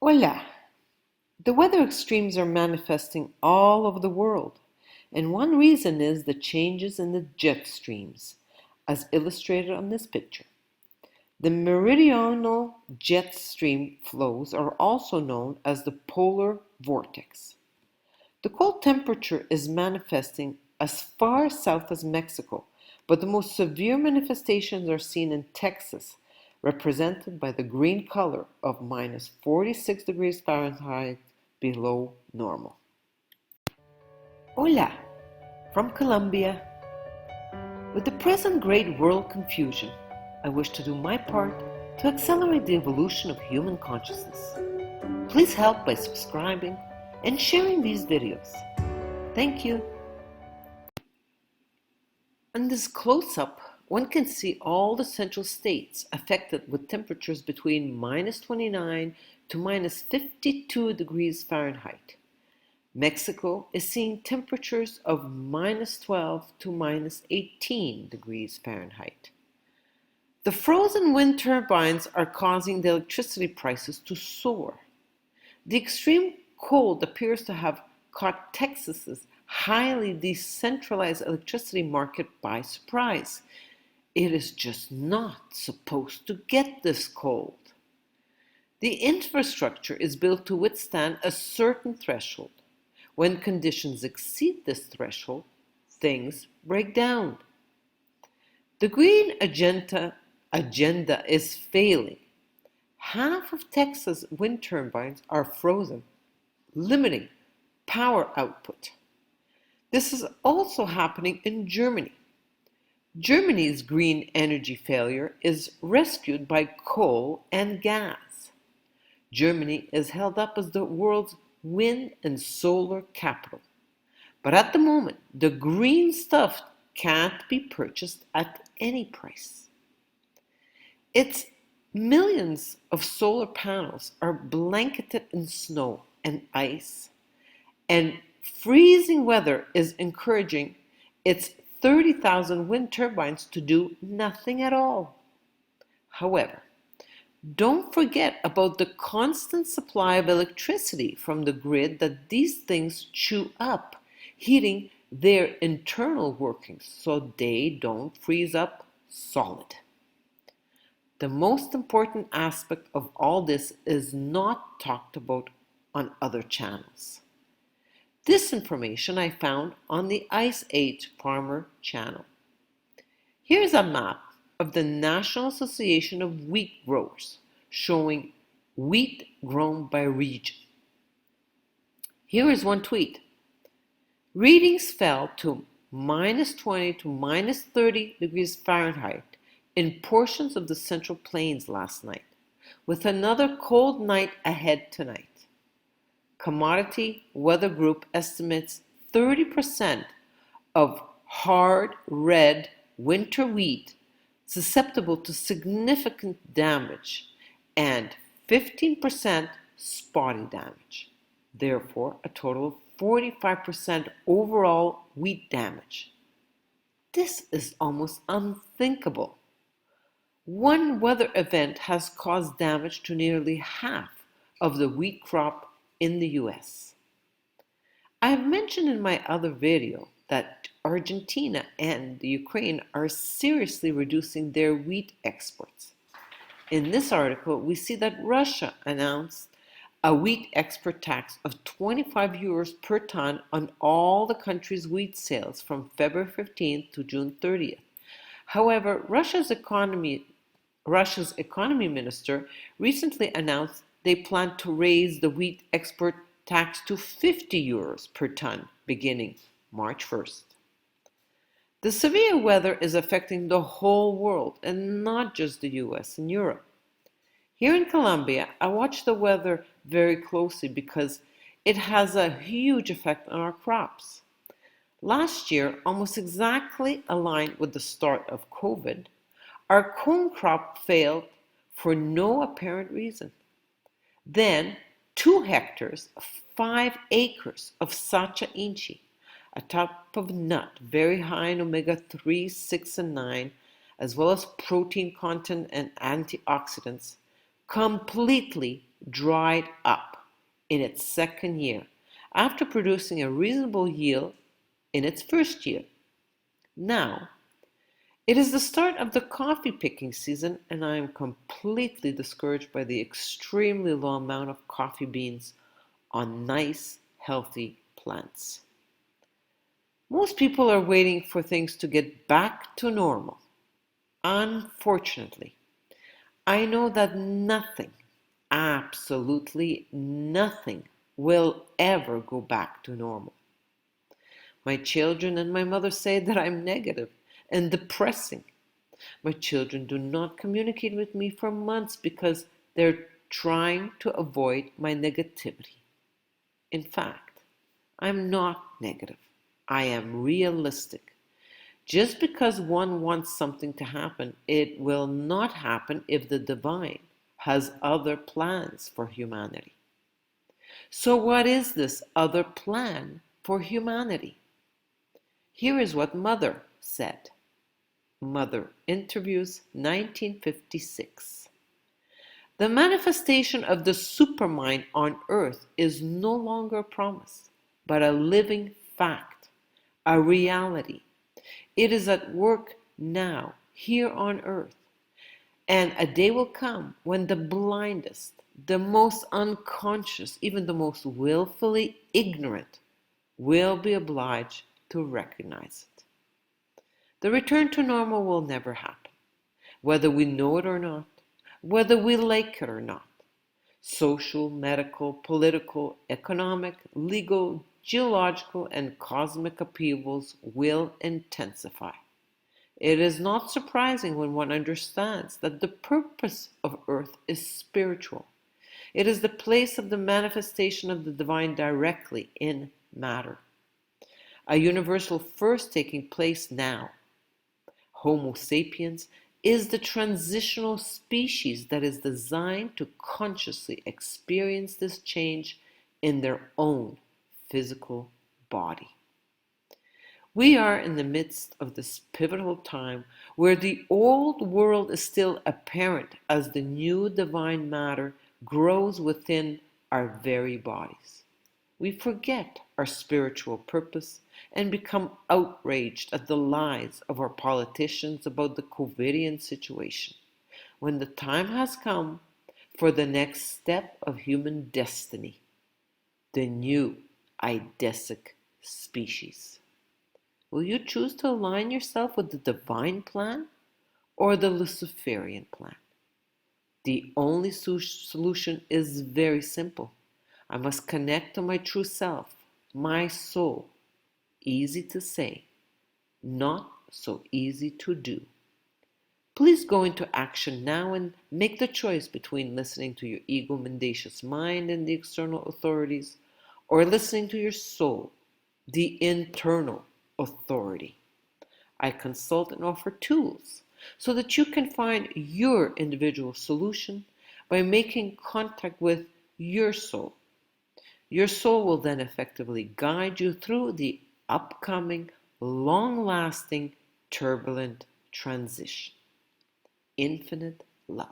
Hola! The weather extremes are manifesting all over the world, and one reason is the changes in the jet streams, as illustrated on this picture. The meridional jet stream flows are also known as the polar vortex. The cold temperature is manifesting as far south as Mexico, but the most severe manifestations are seen in Texas, represented by the green color of minus 46 degrees Fahrenheit below normal. Hola! From Colombia. With the present great world confusion, I wish to do my part to accelerate the evolution of human consciousness. Please help by subscribing and sharing these videos. Thank you. On this close-up, one can see all the central states affected with temperatures between minus 29 to minus 52 degrees Fahrenheit. Mexico is seeing temperatures of minus 12 to minus 18 degrees Fahrenheit. The frozen wind turbines are causing the electricity prices to soar. The extreme cold appears to have caught Texas's highly decentralized electricity market by surprise. It is just not supposed to get this cold. The infrastructure is built to withstand a certain threshold. When conditions exceed this threshold, things break down. The green agenda is failing. Half of Texas wind turbines are frozen, limiting power output. This is also happening in Germany. Germany's green energy failure is rescued by coal and gas. Germany is held up as the world's wind and solar capital. But at the moment, the green stuff can't be purchased at any price. Its millions of solar panels are blanketed in snow and ice, and freezing weather is encouraging its 30,000 wind turbines to do nothing at all. However, don't forget about the constant supply of electricity from the grid that these things chew up, heating their internal workings so they don't freeze up solid. The most important aspect of all this is not talked about on other channels. This information I found on the Ice Age Farmer channel. Here's a map of the National Association of Wheat Growers showing wheat grown by region. Here is one tweet. Readings fell to minus 20 to minus 30 degrees Fahrenheit in portions of the Central Plains last night, with another cold night ahead tonight. Commodity Weather Group estimates 30% of hard red winter wheat susceptible to significant damage and 15% spotty damage. Therefore, a total of 45% overall wheat damage. This is almost unthinkable. One weather event has caused damage to nearly half of the wheat crop in the US. I have mentioned in my other video that Argentina and the Ukraine are seriously reducing their wheat exports. In this article, we see that Russia announced a wheat export tax of 25 euros per ton on all the country's wheat sales from February 15th to June 30th. However, Russia's economy minister recently announced they plan to raise the wheat export tax to 50 euros per ton beginning March 1st. The severe weather is affecting the whole world and not just the US and Europe. Here in Colombia, I watch the weather very closely because it has a huge effect on our crops. Last year, almost exactly aligned with the start of COVID, our corn crop failed for no apparent reason. Then 2 hectares, 5 acres of Sacha inchi, a type of nut very high in omega-3, 6, and 9, as well as protein content and antioxidants, completely dried up in its second year after producing a reasonable yield in its first year. Now, it is the start of the coffee picking season, and I am completely discouraged by the extremely low amount of coffee beans on nice, healthy plants. Most people are waiting for things to get back to normal. Unfortunately, I know that nothing, absolutely nothing, will ever go back to normal. My children and my mother say that I'm negative and depressing. My children do not communicate with me for months because they're trying to avoid my negativity. In fact, I'm not negative. I am realistic. Just because one wants something to happen, it will not happen if the divine has other plans for humanity. So, what is this other plan for humanity? Here is what Mother said. Mother Interviews, 1956. The manifestation of the supermind on earth is no longer a promise, but a living fact, a reality. It is at work now, here on earth. And a day will come when the blindest, the most unconscious, even the most willfully ignorant, will be obliged to recognize it. The return to normal will never happen, whether we know it or not, whether we like it or not. Social, medical, political, economic, legal, geological, and cosmic upheavals will intensify. It is not surprising when one understands that the purpose of Earth is spiritual. It is the place of the manifestation of the divine directly in matter. A universal first taking place now. Homo sapiens is the transitional species that is designed to consciously experience this change in their own physical body. We are in the midst of this pivotal time where the old world is still apparent as the new divine matter grows within our very bodies. We forget our spiritual purpose and become outraged at the lies of our politicians about the COVIDian situation, when the time has come for the next step of human destiny, the new Eidesic species. Will you choose to align yourself with the divine plan or the Luciferian plan? The only solution is very simple. I must connect to my true self, my soul. Easy to say, not so easy to do. Please go into action now and make the choice between listening to your ego mendacious mind and the external authorities, or listening to your soul, the internal authority. I consult and offer tools so that you can find your individual solution by making contact with your soul. Your soul will then effectively guide you through the upcoming, long-lasting, turbulent transition. Infinite love.